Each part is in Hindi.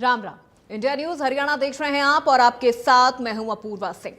राम राम। इंडिया न्यूज हरियाणा देख रहे हैं आप और आपके साथ मैं हूं अपूर्वा सिंह।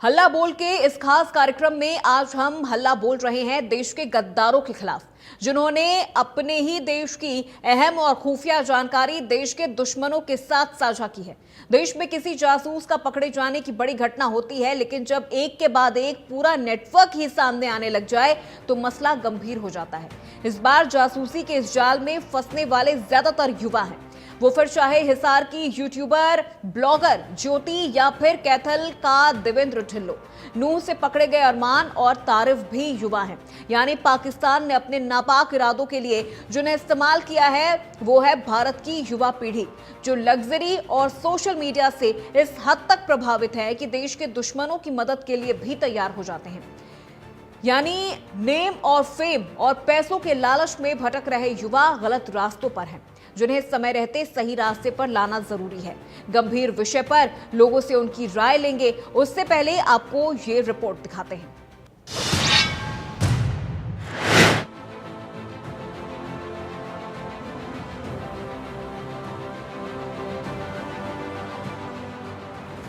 हल्ला बोल के इस खास कार्यक्रम में आज हम हल्ला बोल रहे हैं देश के गद्दारों के खिलाफ, जिन्होंने अपने ही देश की अहम और खुफिया जानकारी देश के दुश्मनों के साथ साझा की है। देश में किसी जासूस का पकड़े जाने की बड़ी घटना होती है, लेकिन जब एक के बाद एक पूरा नेटवर्क ही सामने आने लग जाए तो मसला गंभीर हो जाता है। इस बार जासूसी के इस जाल में फंसने वाले ज्यादातर युवा हैं, वो फिर चाहे हिसार की यूट्यूबर ब्लॉगर ज्योति या फिर कैथल का देवेंद्र ढिल्लो। नूह से पकड़े गए अरमान और तारिफ भी युवा हैं। यानी पाकिस्तान ने अपने नापाक इरादों के लिए जिन्हें इस्तेमाल किया है वो है भारत की युवा पीढ़ी, जो लग्जरी और सोशल मीडिया से इस हद तक प्रभावित है कि देश के दुश्मनों की मदद के लिए भी तैयार हो जाते हैं। यानी नेम और फेम और पैसों के लालच में भटक रहे युवा गलत रास्तों पर हैं, जिन्हें समय रहते सही रास्ते पर लाना जरूरी है। गंभीर विषय पर लोगों से उनकी राय लेंगे, उससे पहले आपको ये रिपोर्ट दिखाते हैं।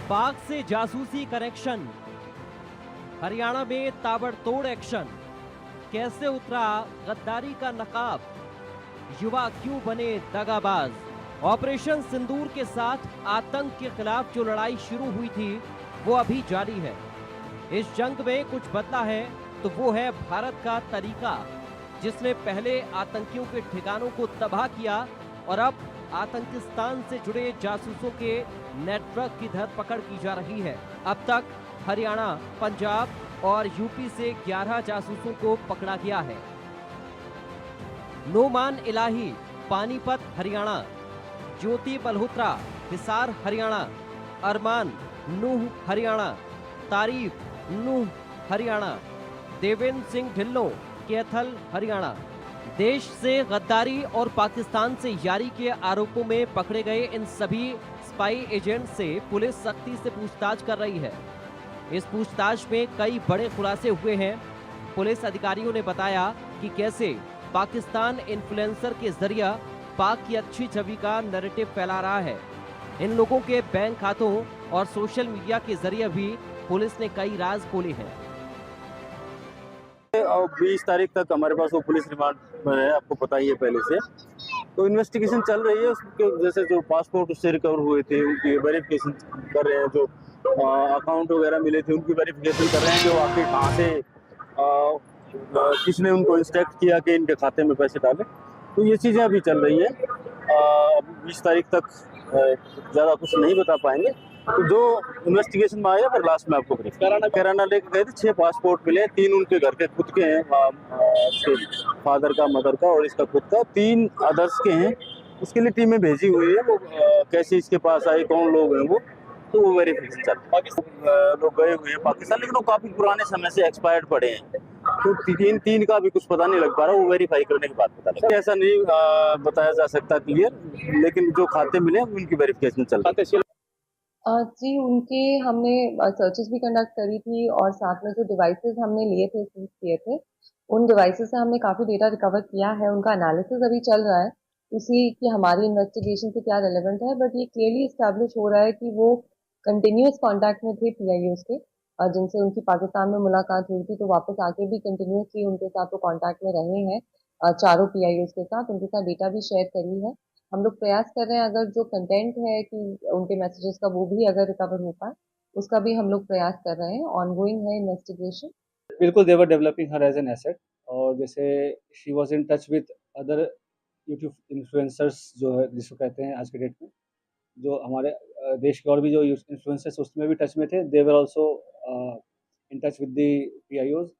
पाक से जासूसी कनेक्शन, हरियाणा में ताबड़तोड़ एक्शन, कैसे उतरा गद्दारी का नकाब, युवा क्यों बने दगाबाज। ऑपरेशन सिंदूर के साथ आतंक के खिलाफ जो लड़ाई शुरू हुई थी वो अभी जारी है। इस जंग में कुछ बदला है तो वो है भारत का तरीका, जिसने पहले आतंकियों के ठिकानों को तबाह किया और अब आतंकिस्तान से जुड़े जासूसों के नेटवर्क की धरपकड़ की जा रही है। अब तक हरियाणा, पंजाब और यूपी से 11 जासूसों को पकड़ा गया है। नोमान इलाही, पानीपत हरियाणा, ज्योति मल्होत्रा, हिसार हरियाणा, अरमान, नूह हरियाणा, तारीफ, नूह हरियाणा, देवेंद्र सिंह ढिल्लो, कैथल हरियाणा। देश से गद्दारी और पाकिस्तान से यारी के आरोपों में पकड़े गए इन सभी स्पाई एजेंट से पुलिस सख्ती से पूछताछ कर रही है। इस पूछताछ में कई बड़े खुलासे हुए हैं। पुलिस अधिकारियों ने बताया कि कैसे पाकिस्तान इन्फ्लुएंसर के जरिए पाक की अच्छी छवि का नैरेटिव फैला रहा है। इन लोगों के बैंक खातों और सोशल मीडिया के जरिए भी पुलिस ने कई राज खोले हैं। 20 तारीख तक हमारे पास वो पुलिस रिमांड में है, आपको पता ही है पहले से। तो इन्वेस्टिगेशन चल रही है, उसके जैसे जो पासपोर्ट उससे रिकवर हुए थे उनकी वेरिफिकेशन कर रहे हैं, जो अकाउंट वगैरह मिले थे उनकी वेरिफिकेशन कर रहे हैं, जो आखिर कहाँ से किसने उनको इंस्ट्रक्ट किया कि इनके खाते में पैसे डालें। तो ये चीज़ें अभी चल रही है। 20 तारीख तक ज़्यादा कुछ नहीं बता पाएंगे। तो जो इन्वेस्टिगेशन में आया फिर लास्ट में आपको कैराना लेके गए थे। 6 पासपोर्ट मिले, 3 उनके घर के खुद के हैं, फादर का, मदर का और इसका खुद का, 3 अदर्स के हैं। उसके लिए टीमें भेजी हुई है। वो कैसे इसके पास आए, कौन लोग हैं वो, तो वो वेरिफिकेशन चल रहा है। लोग गए हुए हैं पाकिस्तान, लेकिन वो काफ़ी पुराने समय से एक्सपायर्ड पड़े हैं। तो 3 का भी कुछ पता नहीं लग पा रहा, वो वेरीफाई करने के बाद पता लगा। ऐसा नहीं बताया जा सकता क्लियर, लेकिन जो खाते मिले उनकी वेरिफिकेशन चल रही है। जी, उनके हमने सर्चेस भी कंडक्ट करी थी और साथ में जो डिवाइसेस हमने लिए थे, सीज किए थे, उन डिवाइसेस से हमने काफ़ी डेटा रिकवर किया है। उनका एनालिसिस अभी चल रहा है, उसी की हमारी इन्वेस्टिगेशन से क्या रेलेवेंट है, बट ये क्लियरली इस्टेब्लिश हो रहा है कि वो कंटिन्यूस कांटेक्ट में थे पीआईओज के, जिनसे उनकी पाकिस्तान में मुलाकात हुई थी, तो वापस आके भी कंटिन्यूसली उनके साथ वो कॉन्टैक्ट में रहे हैं। चारों पीआईओज के साथ उनके साथ डेटा भी शेयर करी है। हम लोग प्रयास कर रहे हैं अगर जो कंटेंट है कि उनके मैसेजेस का वो भी अगर रिकवर हो पाए, उसका भी हम लोग प्रयास कर रहे हैं। ऑनगोइंग है इन्वेस्टिगेशन। बिल्कुल, they were developing her as an asset. और जैसे she was in touch with other YouTube influencers, जो है जिसको कहते हैं आज के डेट में, जो हमारे देश के और भी जो इन्फ्लुएंसर्स उसमें भी टच में थे। They were also in touch with the PIOs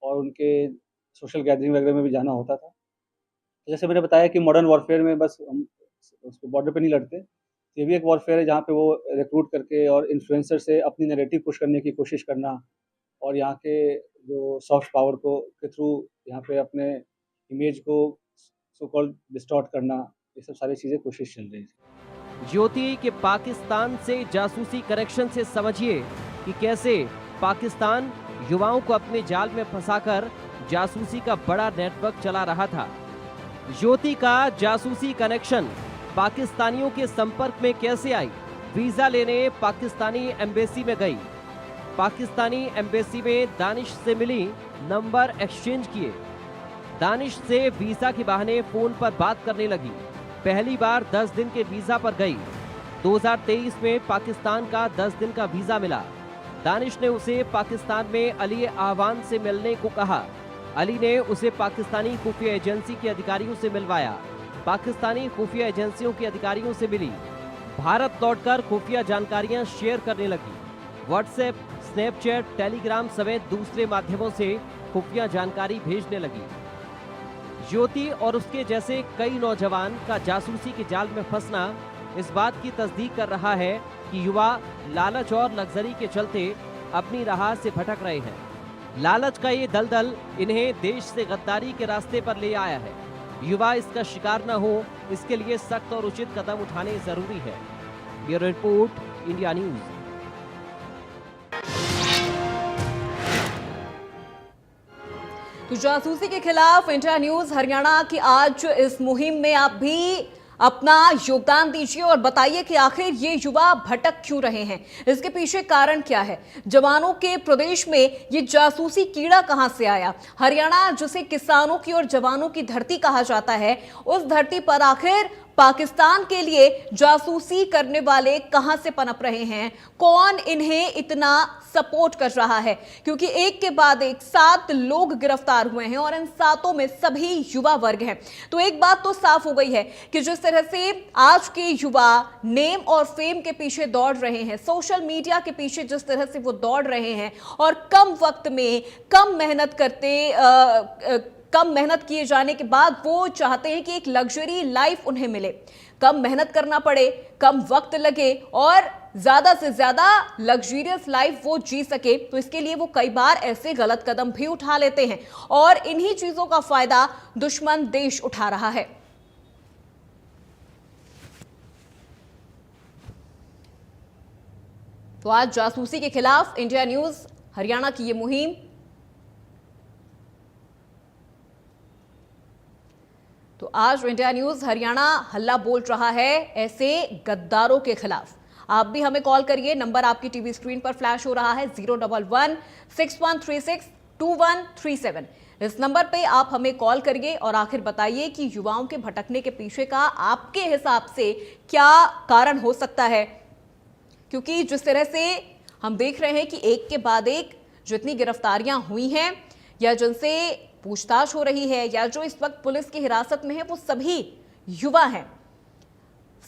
और उनके सोशल गैदरिंग वगैरह में भी जाना होता था। तो जैसे मैंने बताया कि मॉडर्न वॉरफेयर में बस हम उस बॉर्डर पे नहीं लड़ते, ये भी एक वॉरफेयर है जहाँ पे वो रिक्रूट करके और इन्फ्लुएंसर से अपनी नैरेटिव पुश करने की कोशिश करना और यहाँ के जो सॉफ्ट पावर को के थ्रू यहाँ पे अपने इमेज को सो कॉल्ड डिस्टॉर्ट करना, ये सब सारी चीज़ें कोशिश चल रही है। ज्योति के पाकिस्तान से जासूसी कनेक्शन से समझिए कि कैसे पाकिस्तान युवाओं को अपने जाल में फंसाकर जासूसी का बड़ा नेटवर्क चला रहा था। ज्योति का जासूसी कनेक्शन, पाकिस्तानियों के संपर्क में कैसे आई? वीजा लेने पाकिस्तानी एम्बेसी में गई। पाकिस्तानी एम्बेसी में दानिश से मिली, नंबर एक्सचेंज किए। दानिश से वीजा के बहाने फोन पर बात करने लगी। पहली बार 10 दिन के वीजा पर गई। 2023 में पाकिस्तान का 10 दिन का वीजा मिला। दानिश ने उसे पाकिस्तान में अली आहवान से मिलने को कहा। अली ने उसे पाकिस्तानी खुफिया एजेंसी के अधिकारियों से मिलवाया। पाकिस्तानी खुफिया एजेंसियों के अधिकारियों से मिली। भारत लौटकर खुफिया जानकारियां शेयर करने लगी। व्हाट्सएप, स्नैपचैट, टेलीग्राम समेत दूसरे माध्यमों से खुफिया जानकारी भेजने लगी। ज्योति और उसके जैसे कई नौजवान का जासूसी के जाल में फंसना इस बात की तस्दीक कर रहा है कि युवा लालच और लग्जरी के चलते अपनी राह से भटक रहे हैं। लालच का ये दलदल इन्हें देश से गद्दारी के रास्ते पर ले आया है। युवा इसका शिकार न हो, इसके लिए सख्त और उचित कदम उठाने जरूरी है। Bureau report, India news. तो जासूसी के खिलाफ इंडिया न्यूज हरियाणा की आज इस मुहिम में आप भी अपना योगदान दीजिए और बताइए कि आखिर ये युवा भटक क्यों रहे हैं, इसके पीछे कारण क्या है। जवानों के प्रदेश में ये जासूसी कीड़ा कहां से आया? हरियाणा जिसे किसानों की और जवानों की धरती कहा जाता है, उस धरती पर आखिर पाकिस्तान के लिए जासूसी करने वाले कहां से पनप रहे हैं? कौन इन्हें इतना सपोर्ट कर रहा है? क्योंकि एक के बाद एक 7 लोग गिरफ्तार हुए हैं और इन 7 में सभी युवा वर्ग हैं। तो एक बात तो साफ हो गई है कि जिस तरह से आज के युवा नेम और फेम के पीछे दौड़ रहे हैं, सोशल मीडिया के पीछे जिस तरह से वो दौड़ रहे हैं और कम वक्त में कम मेहनत कम मेहनत किए जाने के बाद वो चाहते हैं कि एक लग्जरी लाइफ उन्हें मिले, कम मेहनत करना पड़े, कम वक्त लगे और ज्यादा से ज्यादा लग्जरियस लाइफ वो जी सके। तो इसके लिए वो कई बार ऐसे गलत कदम भी उठा लेते हैं और इन्हीं चीजों का फायदा दुश्मन देश उठा रहा है। तो आज जासूसी के खिलाफ इंडिया न्यूज हरियाणा की ये मुहिम तो आज इंडिया न्यूज हरियाणा हल्ला बोल रहा है ऐसे गद्दारों के खिलाफ। आप भी हमें कॉल करिए, नंबर आपकी टीवी स्क्रीन पर फ्लैश हो रहा है 011-6136-2137। इस नंबर पे आप हमें कॉल करिए और आखिर बताइए कि युवाओं के भटकने के पीछे का आपके हिसाब से क्या कारण हो सकता है। क्योंकि जिस तरह से हम देख रहे हैं कि एक के बाद एक जितनी गिरफ्तारियां हुई हैं या जिनसे पूछताछ हो रही है या जो इस वक्त पुलिस की हिरासत में है, वो सभी युवा हैं,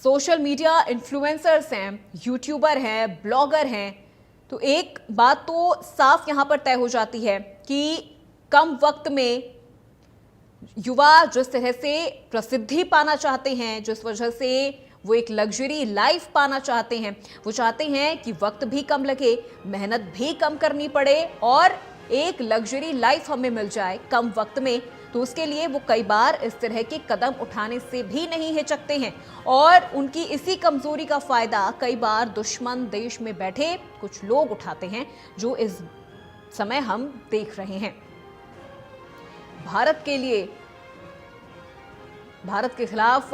सोशल मीडिया इन्फ्लुएंसर्स हैं, यूट्यूबर हैं, ब्लॉगर हैं। तो एक बात तो साफ यहां पर तय हो जाती है कि कम वक्त में युवा जिस तरह से प्रसिद्धि पाना चाहते हैं, जिस वजह से वो एक लग्जरी लाइफ पाना चाहते हैं, वो चाहते हैं कि वक्त भी कम लगे, मेहनत भी कम करनी पड़े और एक लग्जरी लाइफ हमें मिल जाए कम वक्त में। तो उसके लिए वो कई बार इस तरह के कदम उठाने से भी नहीं हिचकते हैं और उनकी इसी कमजोरी का फायदा कई बार दुश्मन देश में बैठे कुछ लोग उठाते हैं, जो इस समय हम देख रहे हैं। भारत के लिए, भारत के खिलाफ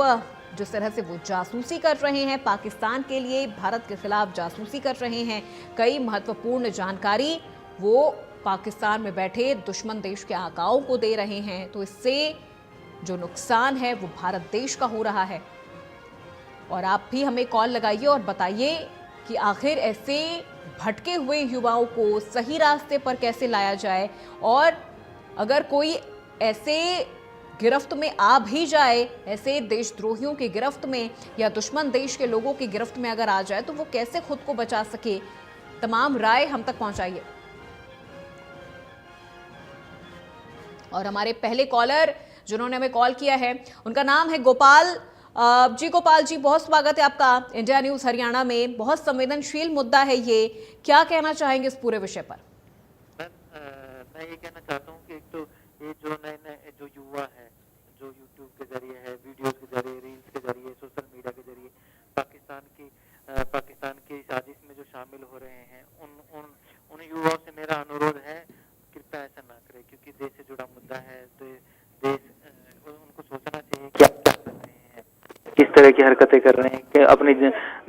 जिस तरह से वो जासूसी कर रहे हैं, पाकिस्तान के लिए भारत के खिलाफ जासूसी कर रहे हैं, कई महत्वपूर्ण जानकारी वो पाकिस्तान में बैठे दुश्मन देश के आकाओं को दे रहे हैं। तो इससे जो नुकसान है वो भारत देश का हो रहा है। और आप भी हमें कॉल लगाइए और बताइए कि आखिर ऐसे भटके हुए युवाओं को सही रास्ते पर कैसे लाया जाए, और अगर कोई ऐसे गिरफ्त में आ भी जाए, ऐसे देशद्रोहियों की गिरफ्त में या दुश्मन देश के लोगों की गिरफ्त में अगर आ जाए, तो वो कैसे खुद को बचा सके। तमाम राय हम तक पहुंचाइए। और हमारे पहले कॉलर जिन्होंने हमें कॉल किया है उनका नाम है गोपाल जी। गोपाल जी, बहुत स्वागत है आपका इंडिया न्यूज हरियाणा में। बहुत संवेदनशील मुद्दा है ये, क्या कहना चाहेंगे इस पूरे विषय पर? मैं ये कहना चाहता हूँ कि एक तो ये जो नए जो युवा है, जो यूट्यूब के जरिए है, वीडियोस के जरिए, रील्स के जरिए, सोशल मीडिया के जरिए पाकिस्तान की साजिश में जो शामिल हो रहे हैं, उन युवाओं से मेरा अनुरोध है, कृपया ऐसा ना करें, क्योंकि देश से जुड़ा मुद्दा है। देश उनको सोचना चाहिए कि आप क्या कर रहे हैं, किस तरह की हरकतें कर रहे हैं कि अपने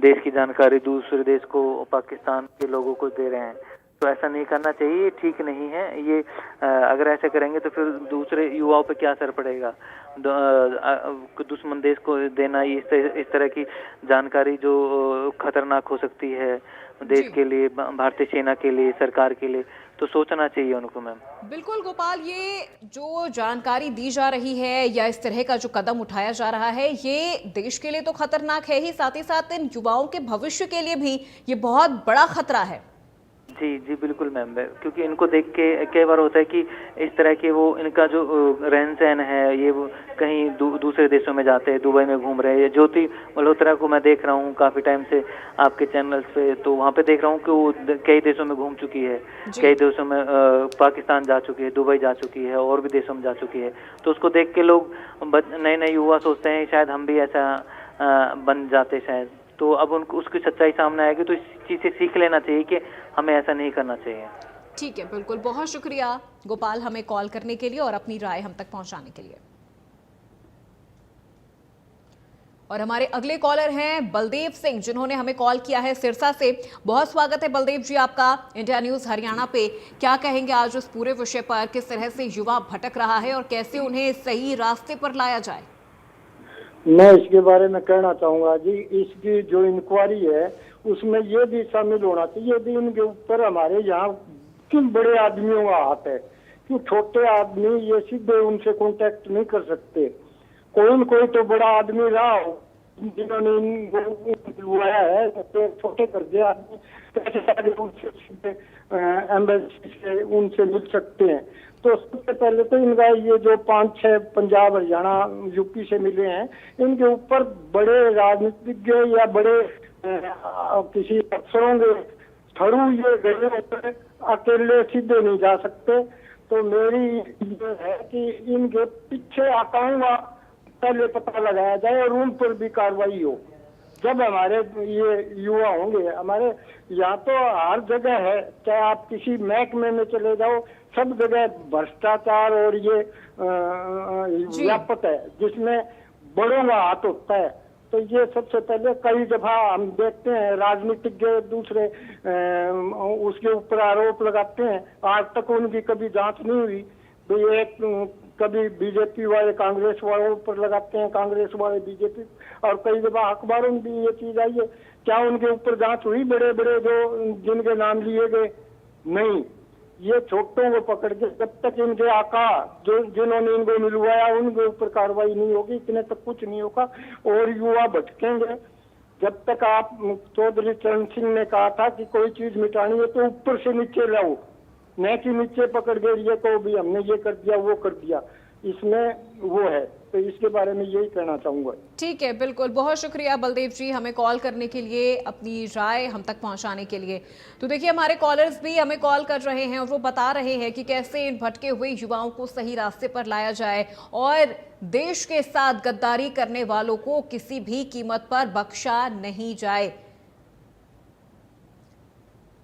देश की जानकारी दूसरे देश को, पाकिस्तान के लोगों को दे रहे हैं। तो ऐसा नहीं करना चाहिए, ये ठीक नहीं है। ये अगर ऐसे करेंगे तो फिर दूसरे युवाओं पे क्या असर पड़ेगा। दुश्मन देश को देना इस तरह की जानकारी जो खतरनाक हो सकती है देश जी। के लिए, भारतीय सेना के लिए, सरकार के लिए, तो सोचना चाहिए उनको मैम। बिल्कुल गोपाल, ये जो जानकारी दी जा रही है या इस तरह का जो कदम उठाया जा रहा है, ये देश के लिए तो खतरनाक है ही, साथ ही साथ इन युवाओं के भविष्य के लिए भी ये बहुत बड़ा खतरा है। जी जी बिल्कुल मैम, क्योंकि इनको देख के कई बार होता है कि इस तरह के वो इनका जो रहन सहन है, ये वो कहीं दूसरे देशों में जाते हैं, दुबई में घूम रहे हैं। ज्योति मल्होत्रा को मैं देख रहा हूँ काफ़ी टाइम से आपके चैनल्स पे, तो वहाँ पे देख रहा हूँ कि वो कई देशों में घूम चुकी है, कई देशों में पाकिस्तान जा चुकी है, दुबई जा चुकी है और भी देशों में जा चुकी है। तो उसको देख के लोग, नए नए युवा सोचते हैं शायद हम भी ऐसा बन जाते शायद। तो अब उनको उसकी सच्चाई सामने आएगी तो इस चीज़ से सीख लेना चाहिए कि हमें ऐसा नहीं करना चाहिए। ठीक है, बिल्कुल, बहुत शुक्रिया गोपाल हमें कॉल करने के लिए और अपनी राय हम तक पहुंचाने के लिए। और हमारे अगले कॉलर हैं बलदेव सिंह, जिन्होंने हमें कॉल किया है सिरसा से। बहुत स्वागत है बलदेव जी आपका इंडिया न्यूज हरियाणा पे। क्या कहेंगे आज इस पूरे विषय पर, किस तरह से युवा भटक रहा है और कैसे उन्हें सही रास्ते पर लाया जाए? मैं इसके बारे में कहना चाहूंगा जी, इसकी जो इंक्वायरी है उसमें ये भी शामिल होना चाहिए यदि इनके ऊपर हमारे यहाँ किन बड़े आदमियों का हाथ है, क्यों छोटे आदमी ये सीधे उनसे कांटेक्ट नहीं कर सकते। कोई न कोई तो बड़ा आदमी रहा हो जिन्होंने इनको बुलाया है, तो छोटे कर दिया आदमी कैसे सारे उनसे सीधे एम्बेसी से उनसे मिल सकते हैं। तो सबसे पहले तो इनका ये जो 5-6 पंजाब, हरियाणा, यूपी से मिले हैं, इनके ऊपर बड़े राजनीतिज्ञ या बड़े किसी अफसरों के थरू ये गए होते, अकेले सीधे नहीं जा सकते। तो मेरी ये है कि इनके पीछे आकाओं का पहले पता लगाया जाए और उन पर भी कार्रवाई हो। जब हमारे ये युवा होंगे, हमारे यहाँ तो हर जगह है, चाहे आप किसी महकमे में चले जाओ, सब जगह भ्रष्टाचार और ये व्यापक है जिसमें बड़ों का हाथ होता है। तो ये सबसे पहले कई दफा हम देखते हैं राजनीतिज्ञ दूसरे उसके ऊपर आरोप लगाते हैं, आज तक उनकी कभी जांच नहीं हुई। तो ये कभी बीजेपी वाले कांग्रेस वालों पर लगाते हैं, कांग्रेस वाले बीजेपी, और कई दफा अखबारों में भी ये चीज आई है। क्या उनके ऊपर जांच हुई? बड़े बड़े जो जिनके नाम लिए गए, नहीं। ये छोटों को पकड़ के जब तक इनके आका जो जिन्होंने इनको मिलवाया उनके ऊपर कार्रवाई नहीं होगी, इतने तक कुछ नहीं होगा और युवा भटकेंगे। जब तक आप चौधरी चरण सिंह ने कहा था कि कोई चीज मिटानी है तो ऊपर से नीचे लाओ, न कि नीचे पकड़ के ये को भी हमने ये कर दिया वो कर दिया, इसमें वो है। तो इसके बारे में यही कहना चाहूंगा। ठीक है, बिल्कुल, बहुत शुक्रिया बलदेव जी हमें कॉल करने के लिए, अपनी राय हम तक पहुंचाने के लिए। तो देखिए, हमारे कॉलर्स भी हमें कॉल कर रहे हैं और वो बता रहे हैं कि कैसे इन भटके हुए युवाओं को सही रास्ते पर लाया जाए और देश के साथ गद्दारी करने वालों को किसी भी कीमत पर बख्शा नहीं जाए।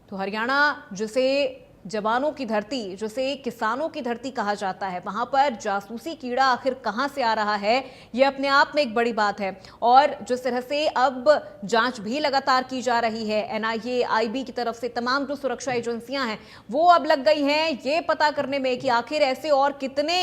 तो हरियाणा, जिसे जवानों की धरती, जिसे किसानों की धरती कहा जाता है, वहां पर जासूसी कीड़ा आखिर कहां से आ रहा है, ये अपने आप में एक बड़ी बात है। और जिस तरह से अब जांच भी लगातार की जा रही है, एनआईए, आईबी की तरफ से तमाम जो सुरक्षा एजेंसियां हैं वो अब लग गई हैं ये पता करने में कि आखिर ऐसे और कितने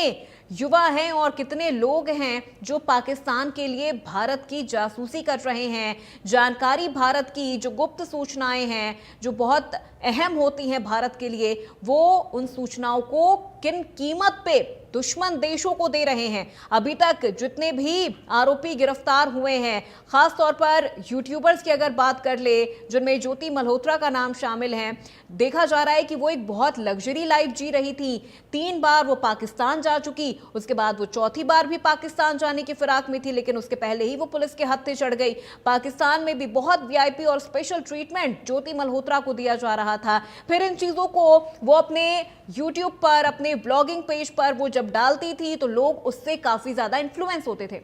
युवा हैं और कितने लोग हैं जो पाकिस्तान के लिए भारत की जासूसी कर रहे हैं। जानकारी भारत की जो गुप्त सूचनाएं हैं जो बहुत अहम होती हैं भारत के लिए, वो उन सूचनाओं को किन कीमत पे दुश्मन देशों को दे रहे हैं। अभी तक जितने भी आरोपी गिरफ्तार हुए हैं, खास तौर पर यूट्यूबर्स की अगर बात कर ले, जिनमें ज्योति मल्होत्रा का नाम शामिल है, देखा जा रहा है कि वो एक बहुत लग्जरी लाइफ जी रही थी। 3 बार वो पाकिस्तान जा चुकी, उसके बाद वो चौथी बार भी पाकिस्तान जाने की फिराक में थी, लेकिन उसके पहले ही वो पुलिस के हत्थे चढ़ गई। पाकिस्तान में भी बहुत वीआईपी और स्पेशल ट्रीटमेंट ज्योति मल्होत्रा को दिया जा रहा था। फिर इन चीजों को वो अपने यूट्यूब पर, अपने ब्लॉगिंग पेज पर वो जब डालती थी तो लोग उससे काफी ज्यादा इन्फ्लुएंस होते थे।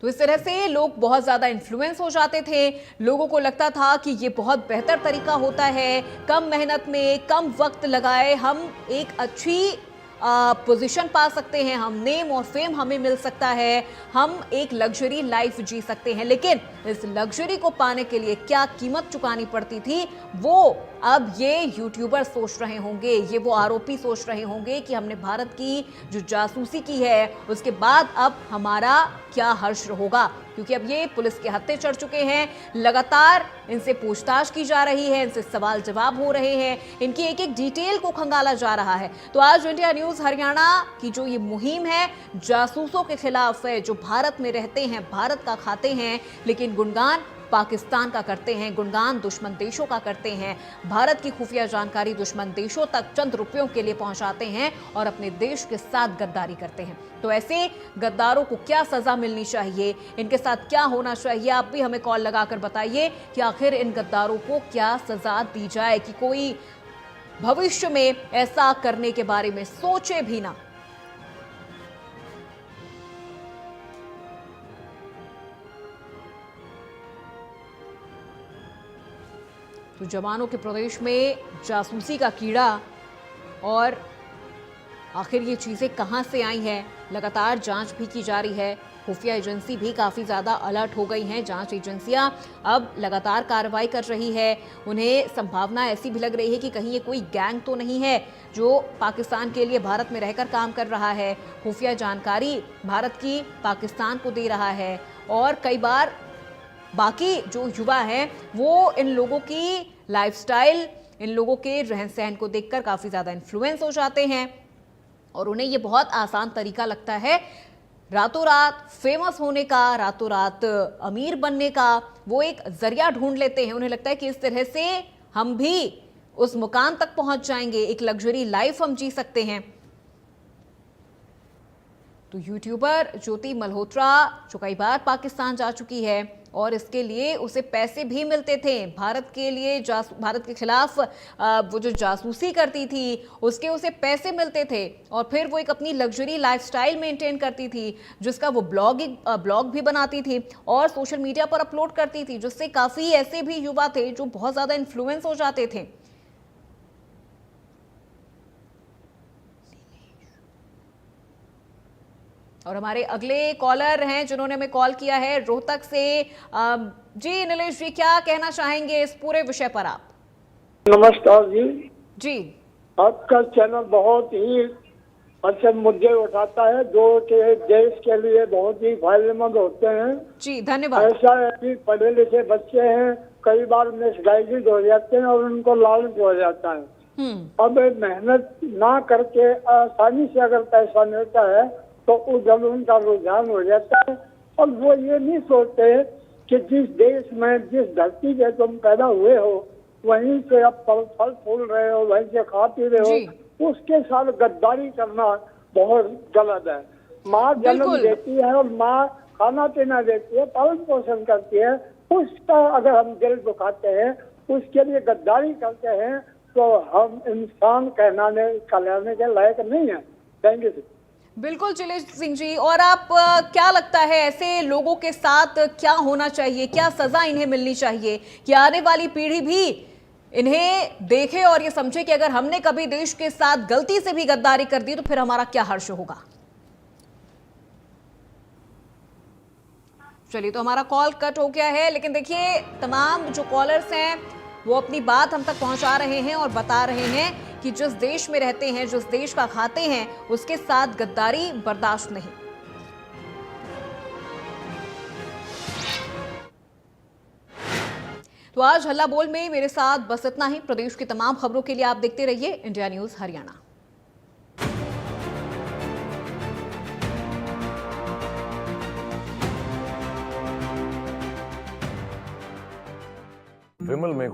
तो इस तरह से लोग बहुत ज्यादा इन्फ्लुएंस हो जाते थे। लोगों को लगता था कि ये बहुत बेहतर तरीका होता है, कम मेहनत में, कम वक्त लगाए हम एक अच्छी पोजीशन पा सकते हैं, हम नेम और फेम हमें मिल सकता है, हम एक लग्जरी लाइफ जी सकते हैं। लेकिन इस लग्जरी को पाने के लिए क्या कीमत चुकानी पड़ती थी, वो अब ये यूट्यूबर सोच रहे होंगे, ये वो आरोपी सोच रहे होंगे कि हमने भारत की जो जासूसी की है उसके बाद अब हमारा क्या हर्ष होगा, क्योंकि अब ये पुलिस के हत्थे चढ़ चुके हैं। लगातार इनसे पूछताछ की जा रही है, इनसे सवाल जवाब हो रहे हैं, इनकी एक एक डिटेल को खंगाला जा रहा है। तो आज इंडिया न्यूज हरियाणा की जो ये मुहिम है जासूसों के खिलाफ है, जो भारत में रहते हैं, भारत का खाते हैं, लेकिन गुणगान पाकिस्तान का करते हैं, गुणगान दुश्मन देशों का करते हैं, भारत की खुफिया जानकारी दुश्मन देशों तक चंद रुपयों के लिए पहुंचाते हैं और अपने देश के साथ गद्दारी करते हैं। तो ऐसे गद्दारों को क्या सजा मिलनी चाहिए, इनके साथ क्या होना चाहिए, आप भी हमें कॉल लगाकर बताइए कि आखिर इन गद्दारों को क्या सजा दी जाए कि कोई भविष्य में ऐसा करने के बारे में सोचे भी ना। तो जवानों के प्रदेश में जासूसी का कीड़ा, और आखिर ये चीज़ें कहां से आई हैं, लगातार जांच भी की जा रही है। खुफिया एजेंसी भी काफ़ी ज़्यादा अलर्ट हो गई हैं, जांच एजेंसियां अब लगातार कार्रवाई कर रही है। उन्हें संभावना ऐसी भी लग रही है कि कहीं ये कोई गैंग तो नहीं है जो पाकिस्तान के लिए भारत में रहकर काम कर रहा है, खुफिया जानकारी भारत की पाकिस्तान को दे रहा है, और कई बार बाकी जो युवा हैं वो इन लोगों की लाइफस्टाइल, इन लोगों के रहन सहन को देखकर काफ़ी ज़्यादा इन्फ्लुएंस हो जाते हैं और उन्हें ये बहुत आसान तरीका लगता है रातों रात फेमस होने का, रातों रात अमीर बनने का। वो एक जरिया ढूंढ लेते हैं, उन्हें लगता है कि इस तरह से हम भी उस मुकाम तक पहुंच जाएंगे, एक लग्जरी लाइफ हम जी सकते हैं। तो यूट्यूबर ज्योति मल्होत्रा जो कई बार पाकिस्तान जा चुकी है और इसके लिए उसे पैसे भी मिलते थे, भारत के लिए भारत के खिलाफ वो जो जासूसी करती थी उसके उसे पैसे मिलते थे, और फिर वो एक अपनी लग्जरी लाइफस्टाइल मेंटेन करती थी, जिसका वो ब्लॉग भी बनाती थी और सोशल मीडिया पर अपलोड करती थी, जिससे काफ़ी ऐसे भी युवा थे जो बहुत ज़्यादा इन्फ्लुएंस हो जाते थे। और हमारे अगले कॉलर हैं जिन्होंने हमें कॉल किया है रोहतक से। जी नीलेश जी, क्या कहना चाहेंगे इस पूरे विषय पर आप? नमस्कार जी। जी, आपका चैनल बहुत ही अच्छे मुद्दे उठाता है जो कि देश के लिए बहुत ही फायदेमंद होते हैं। जी धन्यवाद। ऐसा है कि पढ़े लिखे बच्चे हैं, कई बार मिसगाइडेड हो जाते हैं और उनको लालच हो जाता है। अब मेहनत ना करके आसानी से अगर पैसा मिलता है तो उधर उनका रुझान हो जाता है, और वो ये नहीं सोचते कि जिस देश में, जिस धरती पे तुम पैदा हुए हो वहीं से अब फल फूल रहे हो, वहीं से खा पी रहे हो, उसके साथ गद्दारी करना बहुत गलत है। माँ जन्म देती है और माँ खाना पीना देती है, पालन पोषण करती है, उसका अगर हम दिल दुखाते हैं, उसके लिए गद्दारी करते हैं, तो हम इंसान कहलाने के लायक नहीं है। Thank you. बिल्कुल चिलेश सिंह जी, और आप क्या लगता है ऐसे लोगों के साथ क्या होना चाहिए, क्या सजा इन्हें मिलनी चाहिए कि आने वाली पीढ़ी भी इन्हें देखे और ये समझे कि अगर हमने कभी देश के साथ गलती से भी गद्दारी कर दी तो फिर हमारा क्या हर्ष होगा? चलिए, तो हमारा कॉल कट हो गया है, लेकिन देखिए तमाम जो कॉलर्स हैं वो अपनी बात हम तक पहुंचा रहे हैं और बता रहे हैं कि जिस देश में रहते हैं, जिस देश का खाते हैं, उसके साथ गद्दारी बर्दाश्त नहीं। तो आज हल्ला बोल में मेरे साथ बस इतना ही। प्रदेश की तमाम खबरों के लिए आप देखते रहिए इंडिया न्यूज हरियाणा। विमल में